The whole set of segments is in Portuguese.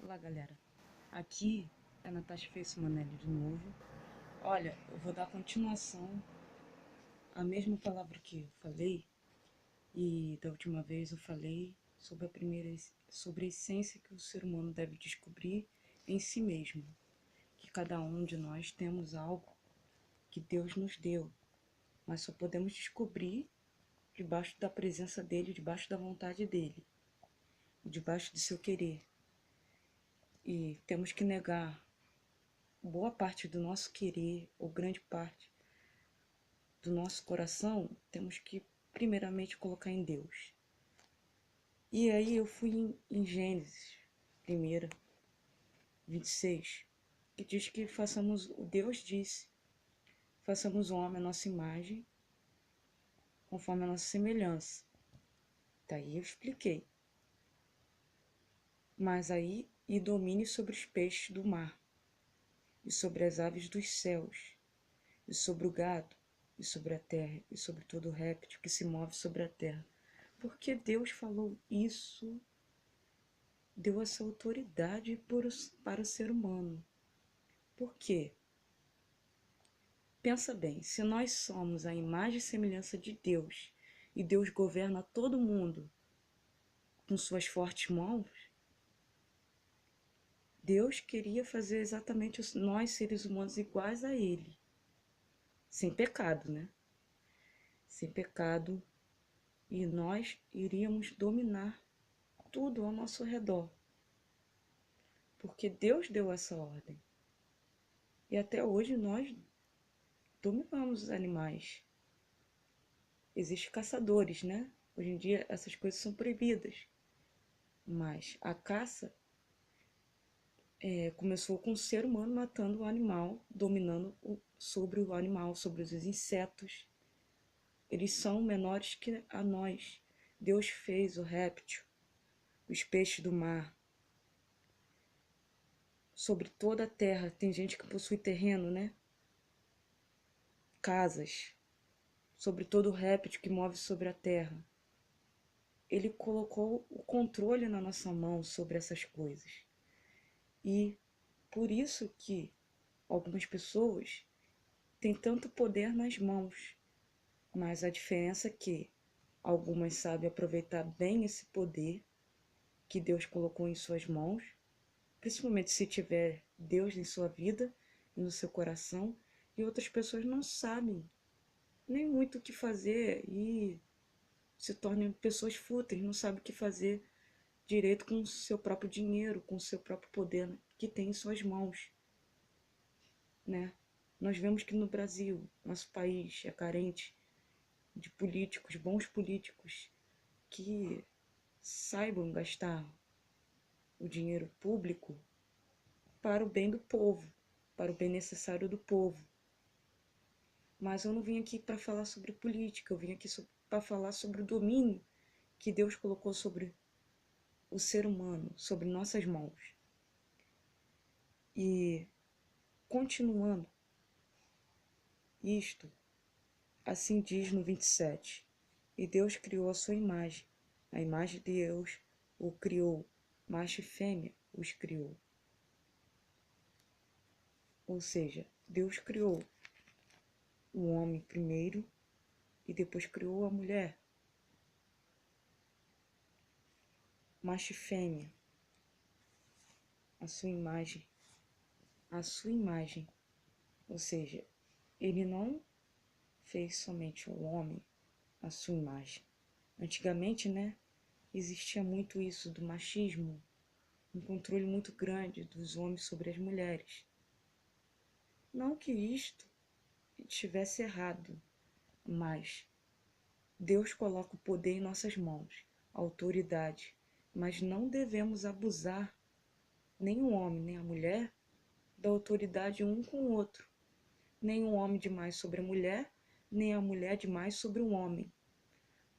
Olá, galera. Aqui é a Natasha Face Manelli de novo. Olha, eu vou dar continuação à mesma palavra que eu falei, e da última vez eu falei sobre sobre a essência que o ser humano deve descobrir em si mesmo, que cada um de nós temos algo que Deus nos deu, mas só podemos descobrir debaixo da presença dele, debaixo da vontade dele, debaixo do seu querer. E temos que negar boa parte do nosso querer, ou grande parte do nosso coração, temos que primeiramente colocar em Deus. E aí eu fui em Gênesis 1, 26, que diz que Deus disse, façamos o homem a nossa imagem, conforme a nossa semelhança. Daí eu expliquei. Mas aí, e domine sobre os peixes do mar, e sobre as aves dos céus, e sobre o gado, e sobre a terra, e sobre todo réptil que se move sobre a terra. Porque Deus falou isso, deu essa autoridade para o ser humano. Por quê? Pensa bem, se nós somos a imagem e semelhança de Deus, e Deus governa todo mundo com suas fortes mãos, Deus queria fazer exatamente nós, seres humanos, iguais a Ele. Sem pecado, né? Sem pecado. E nós iríamos dominar tudo ao nosso redor. Porque Deus deu essa ordem. E até hoje nós dominamos os animais. Existem caçadores, né? Hoje em dia essas coisas são proibidas. Mas a caça começou com o ser humano matando o animal, dominando sobre o animal, sobre os insetos. Eles são menores que a nós. Deus fez o réptil, os peixes do mar. Sobre toda a terra, tem gente que possui terreno, né? Casas. Sobre todo o réptil que move sobre a terra. Ele colocou o controle na nossa mão sobre essas coisas. E por isso que algumas pessoas têm tanto poder nas mãos. Mas a diferença é que algumas sabem aproveitar bem esse poder que Deus colocou em suas mãos, principalmente se tiver Deus em sua vida e no seu coração, e outras pessoas não sabem nem muito o que fazer e se tornam pessoas fúteis, não sabem o que fazer direito com o seu próprio dinheiro, com o seu próprio poder que tem em suas mãos, né? Nós vemos que no Brasil, nosso país é carente de políticos, bons políticos, que saibam gastar o dinheiro público para o bem do povo, para o bem necessário do povo. Mas eu não vim aqui para falar sobre política, eu vim aqui para falar sobre o domínio que Deus colocou sobre o ser humano, sobre nossas mãos. E, continuando isto, assim diz no 27, e Deus criou a sua imagem, a imagem de Deus o criou, macho e fêmea os criou. Ou seja, Deus criou o homem primeiro e depois criou a mulher, macho e fêmea, a sua imagem, a sua imagem. Ou seja, ele não fez somente o homem a sua imagem. Antigamente, né, existia muito isso do machismo, um controle muito grande dos homens sobre as mulheres. Não que isto estivesse errado, mas Deus coloca o poder em nossas mãos, a autoridade, mas não devemos abusar, nem o homem nem a mulher, da autoridade um com o outro. Nem o homem demais sobre a mulher, nem a mulher demais sobre o homem.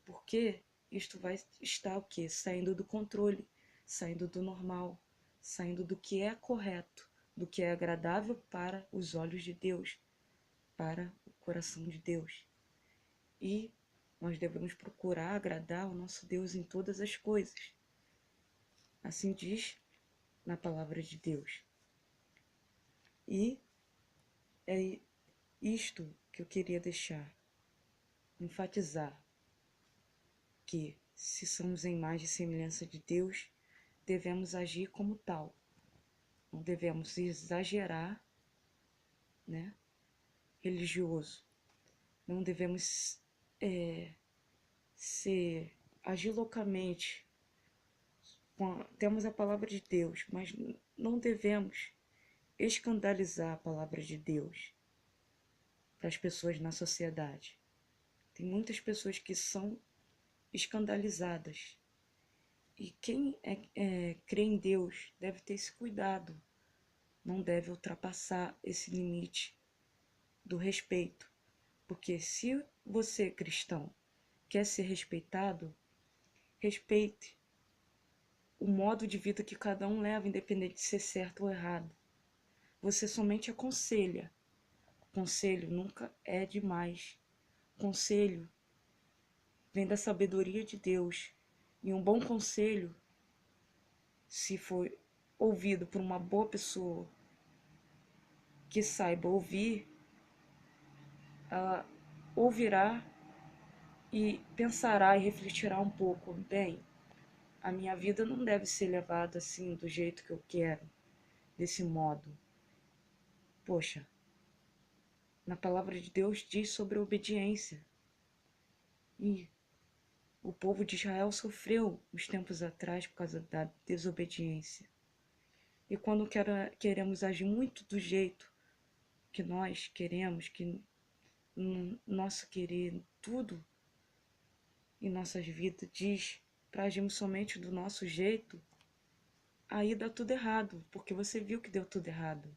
Porque isto vai estar o quê? Saindo do controle, saindo do normal, saindo do que é correto, do que é agradável para os olhos de Deus, para o coração de Deus. E nós devemos procurar agradar ao nosso Deus em todas as coisas. Assim diz na palavra de Deus. E é isto que eu queria deixar, enfatizar, que se somos em imagem e semelhança de Deus, devemos agir como tal. Não devemos exagerar, né? Religioso. Não devemos agir loucamente. Temos a palavra de Deus, mas não devemos escandalizar a palavra de Deus para as pessoas na sociedade. Tem muitas pessoas que são escandalizadas. E quem crê em Deus deve ter esse cuidado. Não deve ultrapassar esse limite do respeito. Porque se você, cristão, quer ser respeitado, respeite o modo de vida que cada um leva, independente de ser certo ou errado. Você somente aconselha. Conselho nunca é demais. Conselho vem da sabedoria de Deus. E um bom conselho, se for ouvido por uma boa pessoa que saiba ouvir, ela ouvirá e pensará e refletirá um pouco. Bem, a minha vida não deve ser levada assim, do jeito que eu quero, desse modo. Poxa, na palavra de Deus diz sobre a obediência. E o povo de Israel sofreu uns tempos atrás por causa da desobediência. E quando queremos agir muito do jeito que nós queremos, que nosso querer, tudo em nossas vidas diz para agirmos somente do nosso jeito, aí dá tudo errado, porque você viu que deu tudo errado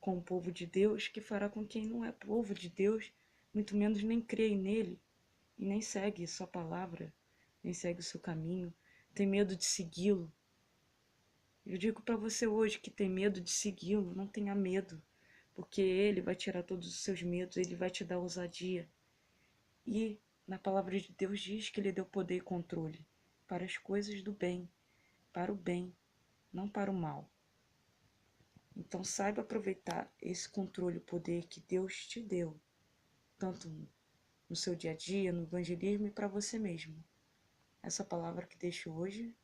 com o povo de Deus, que fará com quem não é povo de Deus, muito menos nem crê nele, e nem segue sua palavra, nem segue o seu caminho, tem medo de segui-lo. Eu digo para você hoje que tem medo de segui-lo, não tenha medo, porque ele vai tirar todos os seus medos, ele vai te dar ousadia. E na palavra de Deus diz que ele deu poder e controle para as coisas do bem, para o bem, não para o mal. Então saiba aproveitar esse controle e poder que Deus te deu, tanto no seu dia a dia, no evangelismo e para você mesmo. Essa palavra que deixo hoje